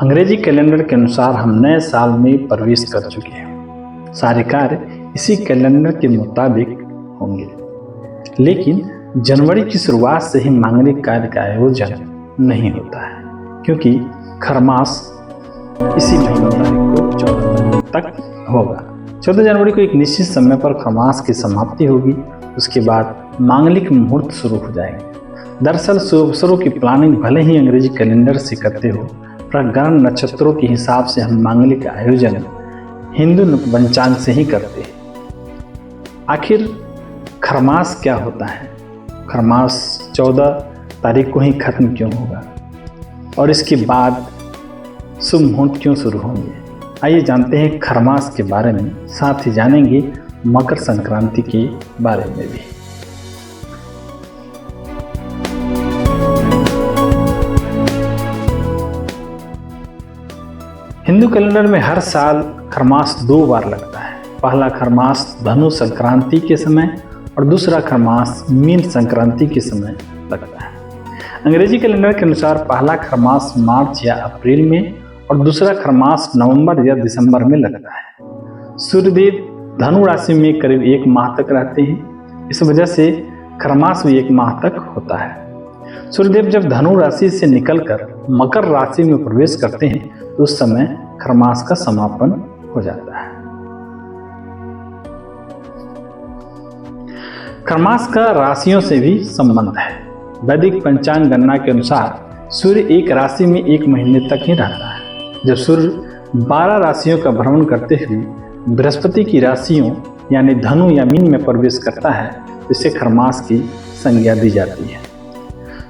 अंग्रेजी कैलेंडर के अनुसार हम नए साल में प्रवेश कर चुके हैं। सारे कार्य इसी कैलेंडर के मुताबिक होंगे, लेकिन जनवरी की शुरुआत से ही मांगलिक कार्य का आयोजन नहीं होता है, क्योंकि खरमास इसी महीने को 14 तक होगा। 14 जनवरी को एक निश्चित समय पर खरमास की समाप्ति होगी। उसके बाद मांगलिक मुहूर्त शुरू हो जाएंगे। दरअसल शुभ अवसरों की प्लानिंग भले ही अंग्रेजी कैलेंडर से करते हो, पर ग्रह नक्षत्रों के हिसाब से हम मांगलिक आयोजन हिंदू पंचांग से ही करते हैं। आखिर खरमास क्या होता है? खरमास 14 तारीख को ही खत्म क्यों होगा और इसके बाद शुभ मुहूर्त क्यों शुरू होंगे? आइए जानते हैं खरमास के बारे में, साथ ही जानेंगे मकर संक्रांति के बारे में भी। हिंदू कैलेंडर में हर साल खरमास 2 बार लगता है। पहला खरमास धनु संक्रांति के समय और दूसरा खरमास मीन संक्रांति के समय लगता है। अंग्रेजी कैलेंडर के अनुसार पहला खरमास मार्च या अप्रैल में और दूसरा खरमास नवंबर या दिसंबर में लगता है। सूर्यदेव धनु राशि में करीब 1 माह तक रहते हैं, इस वजह से खरमास भी 1 माह तक होता है। सूर्यदेव जब धनु राशि से निकलकर मकर राशि में प्रवेश करते हैं तो उस समय खरमास का समापन हो जाता है। खरमास का राशियों से भी संबंध है। वैदिक पंचांग गणना के अनुसार सूर्य एक राशि में 1 महीने तक ही रहता है। जब सूर्य 12 राशियों का भ्रमण करते हुए बृहस्पति की राशियों यानी धनु या मीन में प्रवेश करता है, इसे खरमास की संज्ञा दी जाती है।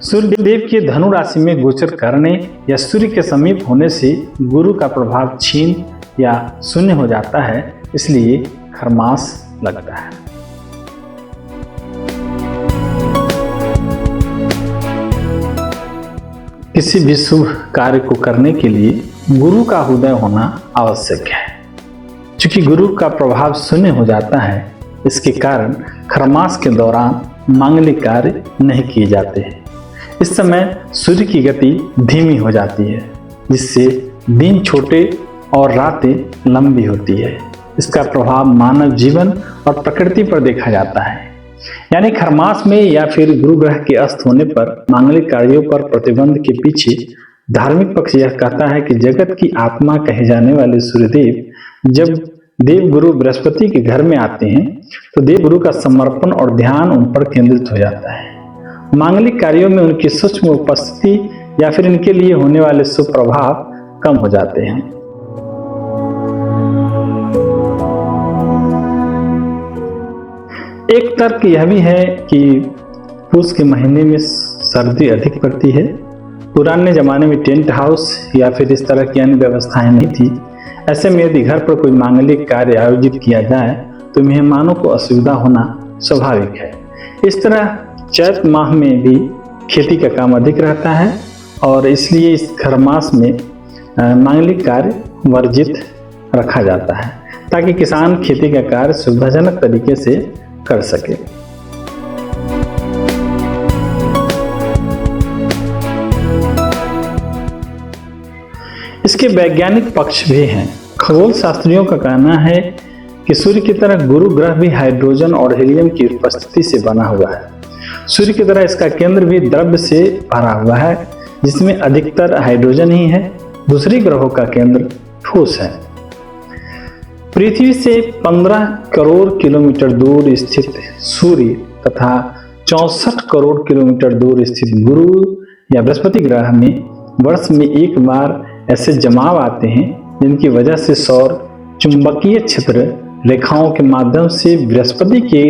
सूर्यदेव के धनु राशि में गोचर करने या सूर्य के समीप होने से गुरु का प्रभाव क्षीण या शून्य हो जाता है, इसलिए खरमास लगता है। किसी भी शुभ कार्य को करने के लिए गुरु का उदय होना आवश्यक है। चूंकि गुरु का प्रभाव शून्य हो जाता है, इसके कारण खरमास के दौरान मांगलिक कार्य नहीं किए जाते हैं। इस समय सूर्य की गति धीमी हो जाती है, जिससे दिन छोटे और रातें लंबी होती है। इसका प्रभाव मानव जीवन और प्रकृति पर देखा जाता है। यानी खरमास में या फिर गुरु ग्रह के अस्त होने पर मांगलिक कार्यों पर प्रतिबंध के पीछे धार्मिक पक्ष यह कहता है कि जगत की आत्मा कहे जाने वाले सूर्यदेव जब देवगुरु बृहस्पति के घर में आते हैं तो देवगुरु का समर्पण और ध्यान उन पर केंद्रित हो जाता है। मांगलिक कार्यों में उनकी सूक्ष्म उपस्थिति या फिर इनके लिए होने वाले शुभ प्रभाव कम हो जाते हैं। एक तर्क यह भी है कि पूष के महीने में सर्दी अधिक पड़ती है। पुराने जमाने में टेंट हाउस या फिर इस तरह की अन्य व्यवस्थाएं नहीं थी। ऐसे में यदि घर पर कोई मांगलिक कार्य आयोजित किया जाए तो मेहमानों को असुविधा होना स्वाभाविक है। इस तरह चैत माह में भी खेती का काम अधिक रहता है और इसलिए इस खरमास में मांगलिक कार्य वर्जित रखा जाता है, ताकि किसान खेती का कार्य सुविधाजनक तरीके से कर सके। इसके वैज्ञानिक पक्ष भी हैं। खगोल शास्त्रियों का कहना है कि सूर्य की तरह गुरु ग्रह भी हाइड्रोजन और हीलियम की उपस्थिति से बना हुआ है। सूर्य की तरह इसका केंद्र भी द्रव्य से भरा हुआ है, जिसमें अधिकतर हाइड्रोजन ही है। दूसरे ग्रहों का केंद्र ठोस है। पृथ्वी से 15 करोड़ किलोमीटर दूर स्थित सूर्य तथा 64 करोड़ किलोमीटर दूर स्थित गुरु या बृहस्पति ग्रह में वर्ष में 1 बार ऐसे जमाव आते हैं, जिनकी वजह से सौर चुंबकीय क्षेत्र रेखाओं के माध्यम से बृहस्पति के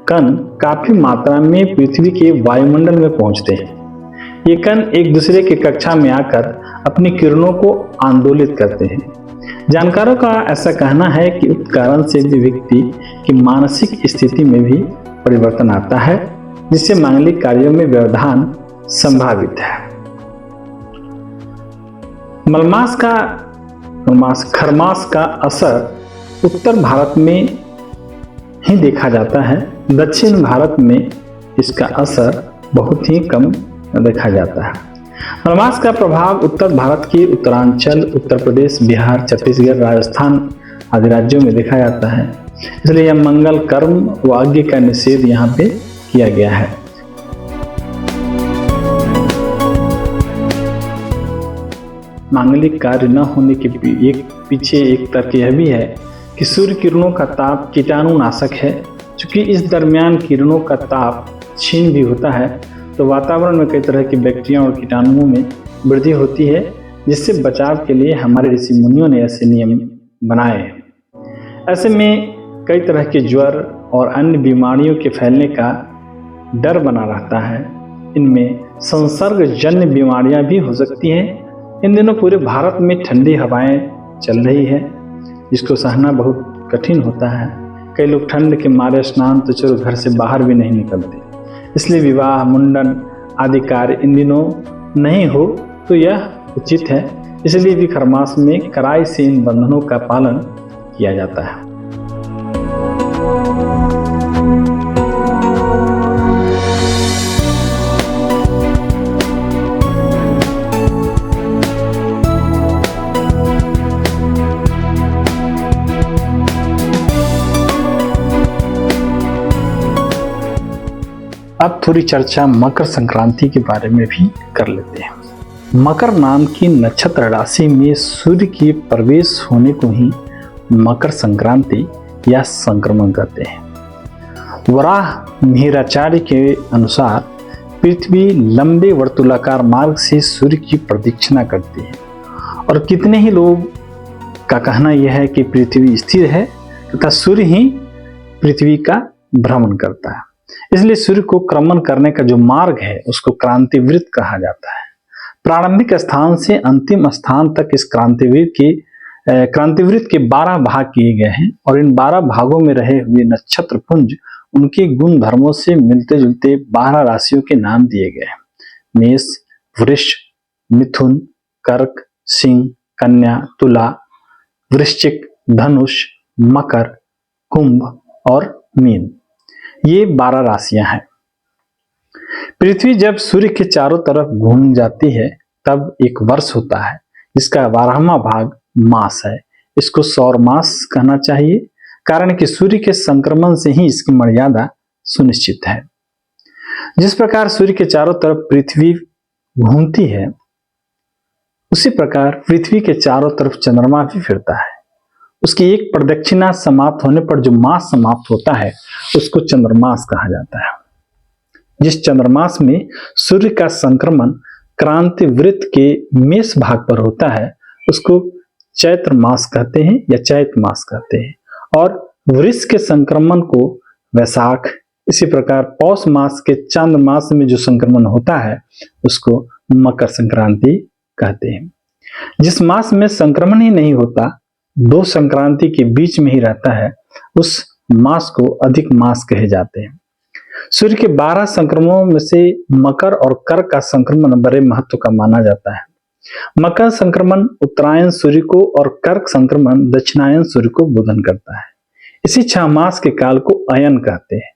कण काफी मात्रा में पृथ्वी के वायुमंडल में पहुंचते हैं। ये कण एक दूसरे के कक्षा में आकर अपनी किरणों को आंदोलित करते हैं। जानकारों का ऐसा कहना है कि उस कारण से भी व्यक्ति की मानसिक स्थिति में भी परिवर्तन आता है, जिससे मांगलिक कार्यों में व्यवधान संभावित है। खरमास का असर उत्तर भारत में ही देखा जाता है। दक्षिण भारत में इसका असर बहुत ही कम देखा जाता है। मलमास का प्रभाव उत्तर भारत के उत्तरांचल, उत्तर प्रदेश, बिहार, छत्तीसगढ़, राजस्थान आदि राज्यों में देखा जाता है। इसलिए यह मंगल कर्म व यज्ञ का निषेध यहाँ पे किया गया है। मांगलिक कार्य न होने के पीछे एक तर्क यह भी है कि सूर्य किरणों का ताप कीटाणुनाशक है। चूंकि इस दरमियान किरणों का ताप क्षीण भी होता है तो वातावरण में कई तरह की बैक्टीरिया और कीटाणुओं में वृद्धि होती है, जिससे बचाव के लिए हमारे ऋषि मुनियों ने ऐसे नियम बनाए हैं। ऐसे में कई तरह के ज्वर और अन्य बीमारियों के फैलने का डर बना रहता है। इनमें संसर्गजन्य बीमारियां भी हो सकती हैं। इन दिनों पूरे भारत में ठंडी हवाएं चल रही है, जिसको सहना बहुत कठिन होता है। कई लोग ठंड के मारे स्नान तो चलो घर से बाहर भी नहीं निकलते। इसलिए विवाह, मुंडन आदि कार्य इन दिनों नहीं हो तो यह उचित है। इसलिए भी खरमास में कड़ाई से इन बंधनों का पालन किया जाता है। अब थोड़ी चर्चा मकर संक्रांति के बारे में भी कर लेते हैं। मकर नाम की नक्षत्र राशि में सूर्य के प्रवेश होने को ही मकर संक्रांति या संक्रमण कहते हैं। वराह मिहिराचार्य के अनुसार पृथ्वी लंबे वर्तुलाकार मार्ग से सूर्य की प्रदक्षिणा करती है और कितने ही लोग का कहना यह है कि पृथ्वी स्थिर है तथा सूर्य ही पृथ्वी का भ्रमण करता है। इसलिए सूर्य को क्रमण करने का जो मार्ग है उसको क्रांतिवृत्त कहा जाता है। प्रारंभिक स्थान से अंतिम स्थान तक इस क्रांतिवृत्त के 12 भाग किए गए हैं और इन 12 भागों में रहे हुए नक्षत्र पुंज उनके गुण धर्मों से मिलते जुलते 12 राशियों के नाम दिए गए हैं। मेष, वृष, मिथुन, कर्क, सिंह, कन्या, तुला, वृश्चिक, धनुष, मकर, कुंभ और मीन, ये 12 राशियां हैं। पृथ्वी जब सूर्य के चारों तरफ घूम जाती है तब एक वर्ष होता है, जिसका 12वां भाग मास है। इसको सौर मास कहना चाहिए, कारण कि सूर्य के संक्रमण से ही इसकी मर्यादा सुनिश्चित है। जिस प्रकार सूर्य के चारों तरफ पृथ्वी घूमती है, उसी प्रकार पृथ्वी के चारों तरफ चंद्रमा भी फिरता है। उसकी एक प्रदक्षिणा समाप्त होने पर जो मास समाप्त होता है उसको चंद्रमास कहा जाता है। जिस चंद्रमास में सूर्य का संक्रमण क्रांतिवृत्त के मेष भाग पर होता है उसको चैत्र मास कहते हैं या चैत मास कहते हैं, और वृष के संक्रमण को वैशाख, इसी प्रकार पौष मास के चांद मास में जो संक्रमण होता है उसको मकर संक्रांति कहते हैं। जिस मास में संक्रमण ही नहीं होता, 2 संक्रांति के बीच में ही रहता है, उस मास को अधिक मास कहे जाते हैं। सूर्य के 12 संक्रमणों में से मकर और कर्क का संक्रमण बड़े महत्व का माना जाता है। मकर संक्रमण उत्तरायण सूर्य को और कर्क संक्रमण दक्षिणायन सूर्य को बोधन करता है। इसी 6 मास के काल को अयन कहते हैं।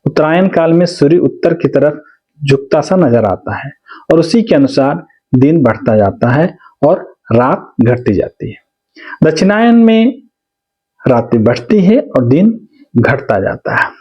उत्तरायण काल में सूर्य उत्तर की तरफ झुकता सा नजर आता है और उसी के अनुसार दिन बढ़ता जाता है और रात घटती जाती है। दक्षिणायन में रातें बढ़ती है और दिन घटता जाता है।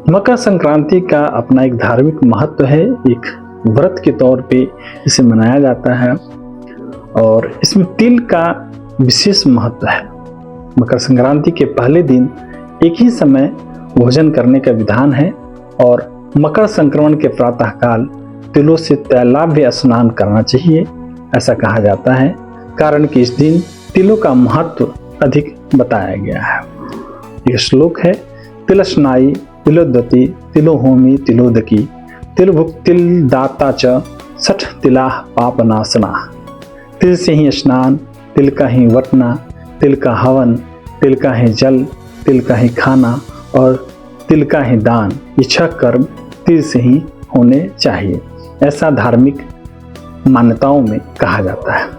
मकर संक्रांति का अपना एक धार्मिक महत्व है। एक व्रत के तौर पे इसे मनाया जाता है और इसमें तिल का विशेष महत्व है। मकर संक्रांति के पहले दिन एक ही समय भोजन करने का विधान है और मकर संक्रमण के प्रातःकाल तिलों से तैलाभ्य स्नान करना चाहिए, ऐसा कहा जाता है, कारण कि इस दिन तिलों का महत्व अधिक बताया गया है। यह श्लोक है, तिलस्नाई तिलोदती तिलोहोमी तिलोदकी तिलभुक तिल दाता च सठ तिला पापनाशना। तिल से ही स्नान, तिल का ही वटना, तिल का हवन, तिल का ही जल, तिल का ही खाना और तिल का ही दान, ये 6 कर्म तिल से ही होने चाहिए, ऐसा धार्मिक मान्यताओं में कहा जाता है।